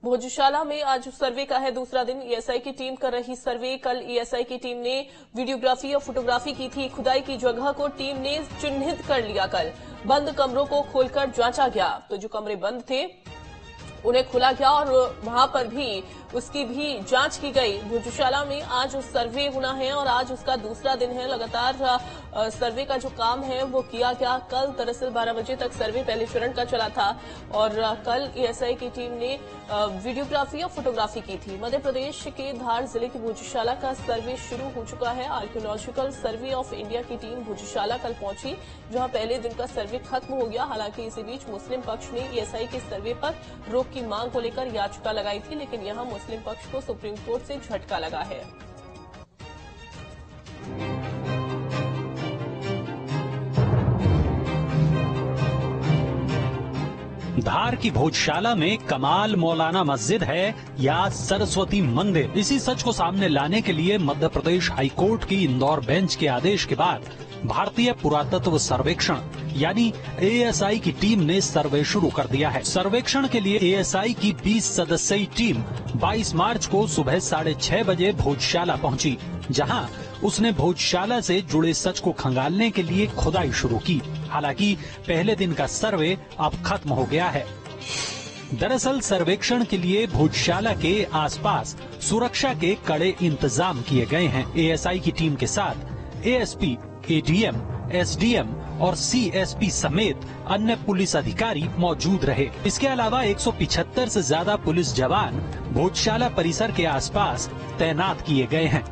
भोजशाला में आज सर्वे का है दूसरा दिन। ईएसआई की टीम कर रही सर्वे। कल ईएसआई की टीम ने वीडियोग्राफी और फोटोग्राफी की थी। खुदाई की जगह को टीम ने चिन्हित कर लिया। कल बंद कमरों को खोलकर जांचा गया, तो जो कमरे बंद थे उन्हें खोला गया और वहां पर भी उसकी भी जांच की गई। भोजशाला में आज सर्वे होना है और आज उसका दूसरा दिन है। लगातार सर्वे का जो काम है वो किया गया। कल दरअसल 12 बजे तक सर्वे पहले चरण का चला था और कल ईएसआई की टीम ने वीडियोग्राफी और फोटोग्राफी की थी। मध्य प्रदेश के धार जिले की भोजशाला का सर्वे शुरू हो चुका है। आर्कियोलॉजिकल सर्वे ऑफ इंडिया की टीम भोजशाला कल पहुंची, जहां पहले दिन का सर्वे खत्म हो गया। हालांकि इसी बीच मुस्लिम पक्ष ने ईएसआई के सर्वे पर रोक की मांग को लेकर याचिका लगाई थी, लेकिन यहां मुस्लिम पक्ष को सुप्रीम कोर्ट से झटका लगा है। धार की भोजशाला में कमाल मौलाना मस्जिद है या सरस्वती मंदिर, इसी सच को सामने लाने के लिए मध्य प्रदेश हाईकोर्ट की इंदौर बेंच के आदेश के बाद भारतीय पुरातत्व सर्वेक्षण यानी एएसआई की टीम ने सर्वे शुरू कर दिया है। सर्वेक्षण के लिए एएसआई की 20 सदस्यीय टीम 22 मार्च को सुबह 6:30 बजे भोजशाला पहुंची, जहां उसने भोजशाला से जुड़े सच को खंगालने के लिए खुदाई शुरू की। हालांकि पहले दिन का सर्वे अब खत्म हो गया है। दरअसल सर्वेक्षण के लिए भोजशाला के आसपास सुरक्षा के कड़े इंतजाम किए गए हैं। एएसआई की टीम के साथ एएसपी, एडीएम, एसडीएम और सीएसपी समेत अन्य पुलिस अधिकारी मौजूद रहे। इसके अलावा 175 से ज्यादा पुलिस जवान भोजशाला परिसर के आसपास तैनात किए गए हैं।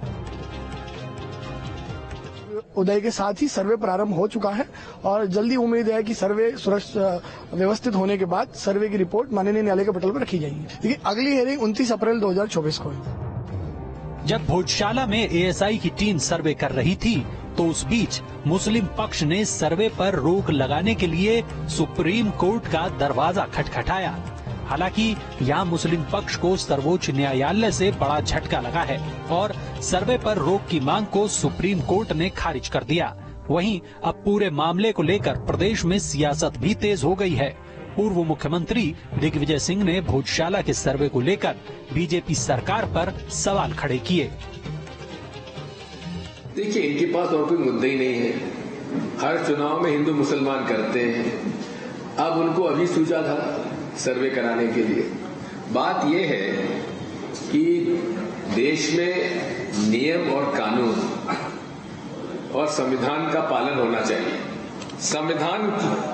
उदय के साथ ही सर्वे प्रारंभ हो चुका है और जल्दी उम्मीद है कि सर्वे व्यवस्थित होने के बाद सर्वे की रिपोर्ट माननीय न्यायालय के पटल पर रखी जाएगी। देखिए, अगली हियरिंग 29 अप्रैल 2024 को है। जब भोजशाला में एएसआई की टीम सर्वे कर रही थी तो उस बीच मुस्लिम पक्ष ने सर्वे पर रोक लगाने के लिए सुप्रीम कोर्ट का दरवाजा खटखटाया। हालांकि यहाँ मुस्लिम पक्ष को सर्वोच्च न्यायालय से बड़ा झटका लगा है और सर्वे पर रोक की मांग को सुप्रीम कोर्ट ने खारिज कर दिया। वहीं अब पूरे मामले को लेकर प्रदेश में सियासत भी तेज हो गई है। पूर्व मुख्यमंत्री दिग्विजय सिंह ने भोजशाला के सर्वे को लेकर बीजेपी सरकार पर सवाल खड़े किए। देखिए, इनके पास और कोई मुद्दा ही नहीं है। हर चुनाव में हिंदू मुसलमान करते हैं। अब उनको अभी सूझा था सर्वे कराने के लिए। बात यह है कि देश में नियम और कानून और संविधान का पालन होना चाहिए। संविधान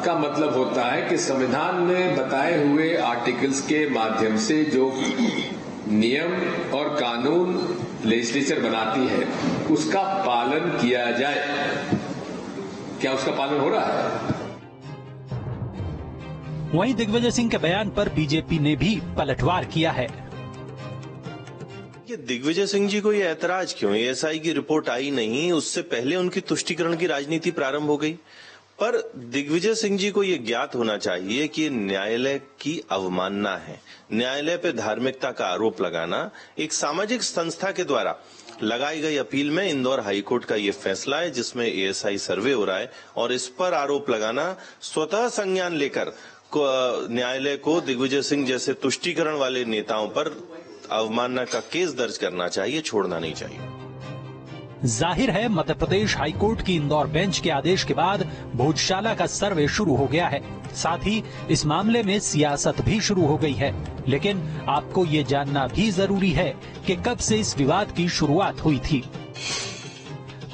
का मतलब होता है कि संविधान में बताए हुए आर्टिकल्स के माध्यम से जो नियम और कानून लेजिस्लेचर बनाती है उसका पालन किया जाए। क्या उसका पालन हो रहा है? वहीं दिग्विजय सिंह के बयान पर बीजेपी ने भी पलटवार किया है। ये दिग्विजय सिंह जी को ये ऐतराज क्यों? एएसआई की रिपोर्ट आई नहीं, उससे पहले उनकी तुष्टीकरण की राजनीति प्रारंभ हो गई। पर दिग्विजय सिंह जी को ये ज्ञात होना चाहिए कि न्यायालय की अवमानना है। न्यायालय पे धार्मिकता का आरोप लगाना एक सामाजिक संस्था के द्वारा लगाई गई अपील में इंदौर हाईकोर्ट का ये फैसला है, जिसमें एएसआई सर्वे हो रहा है और इस पर आरोप लगाना, स्वतः संज्ञान लेकर न्यायालय को दिग्विजय सिंह जैसे तुष्टीकरण वाले नेताओं पर अवमानना का केस दर्ज करना चाहिए, छोड़ना नहीं चाहिए। जाहिर है मध्य प्रदेश हाईकोर्ट की इंदौर बेंच के आदेश के बाद भोजशाला का सर्वे शुरू हो गया है। साथ ही इस मामले में सियासत भी शुरू हो गई है। लेकिन आपको ये जानना भी जरूरी है कि कब से इस विवाद की शुरुआत हुई थी।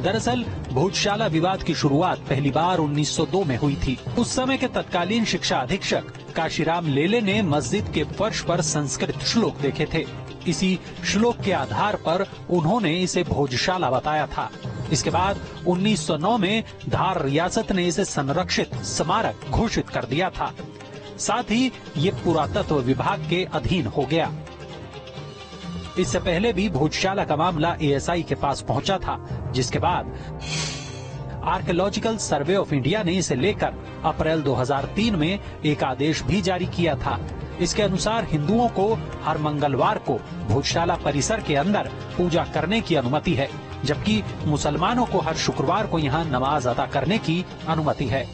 दरअसल भोजशाला विवाद की शुरुआत पहली बार 1902 में हुई थी। उस समय के तत्कालीन शिक्षा अधीक्षक काशीराम लेले ने मस्जिद के फर्श पर संस्कृत श्लोक देखे थे। इसी श्लोक के आधार पर उन्होंने इसे भोजशाला बताया था। इसके बाद 1909 में धार रियासत ने इसे संरक्षित स्मारक घोषित कर दिया था। साथ ही ये पुरातत्व विभाग के अधीन हो गया। इससे पहले भी भोजशाला का मामला एएसआई के पास पहुंचा था, जिसके बाद आर्कियोलॉजिकल सर्वे ऑफ इंडिया ने इसे लेकर अप्रैल 2003 में एक आदेश भी जारी किया था। इसके अनुसार हिंदुओं को हर मंगलवार को भोजशाला परिसर के अंदर पूजा करने की अनुमति है, जबकि मुसलमानों को हर शुक्रवार को यहाँ नमाज अदा करने की अनुमति है।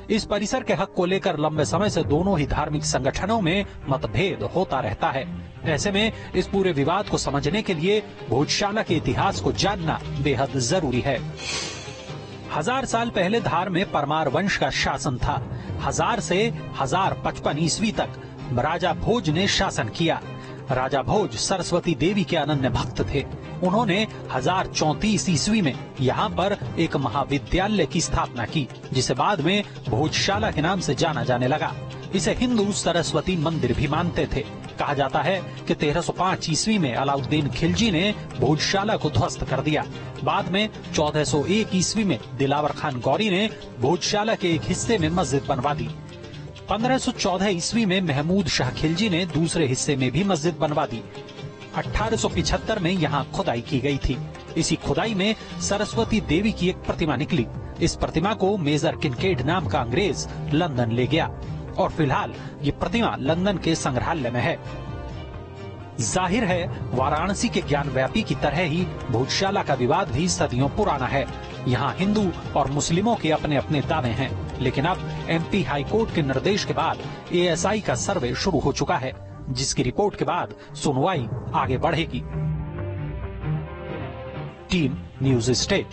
इस परिसर के हक को लेकर लंबे समय से दोनों ही धार्मिक संगठनों में मतभेद होता रहता है। ऐसे में इस पूरे विवाद को समझने के लिए भोजशाला के इतिहास को जानना बेहद जरूरी है। 1000 साल पहले धार में परमार वंश का शासन था। 1000 से 1055 ईस्वी तक राजा भोज ने शासन किया। राजा भोज सरस्वती देवी के अनन्य भक्त थे। उन्होंने 1034 ईस्वी में यहाँ पर एक महाविद्यालय की स्थापना की, जिसे बाद में भोजशाला के नाम से जाना जाने लगा। इसे हिंदू सरस्वती मंदिर भी मानते थे। कहा जाता है कि 1305 ईस्वी में अलाउद्दीन खिलजी ने भोजशाला को ध्वस्त कर दिया। बाद में 1401 ईस्वी में दिलावर खान गौरी ने भोजशाला के एक हिस्से में मस्जिद बनवा दी। 1514 ईस्वी में महमूद शाह खिलजी ने दूसरे हिस्से में भी मस्जिद बनवा दी। 1875 में यहाँ खुदाई की गई थी। इसी खुदाई में सरस्वती देवी की एक प्रतिमा निकली। इस प्रतिमा को मेजर किनकेड नाम का अंग्रेज लंदन ले गया और फिलहाल ये प्रतिमा लंदन के संग्रहालय में है। जाहिर है वाराणसी के ज्ञानव्यापी की तरह ही भोजशाला का विवाद भी सदियों पुराना है। यहाँ हिंदू और मुस्लिमों के अपने अपने दावे हैं, लेकिन अब एमपी हाई कोर्ट के निर्देश के बाद एएसआई का सर्वे शुरू हो चुका है, जिसकी रिपोर्ट के बाद सुनवाई आगे बढ़ेगी। Team news state.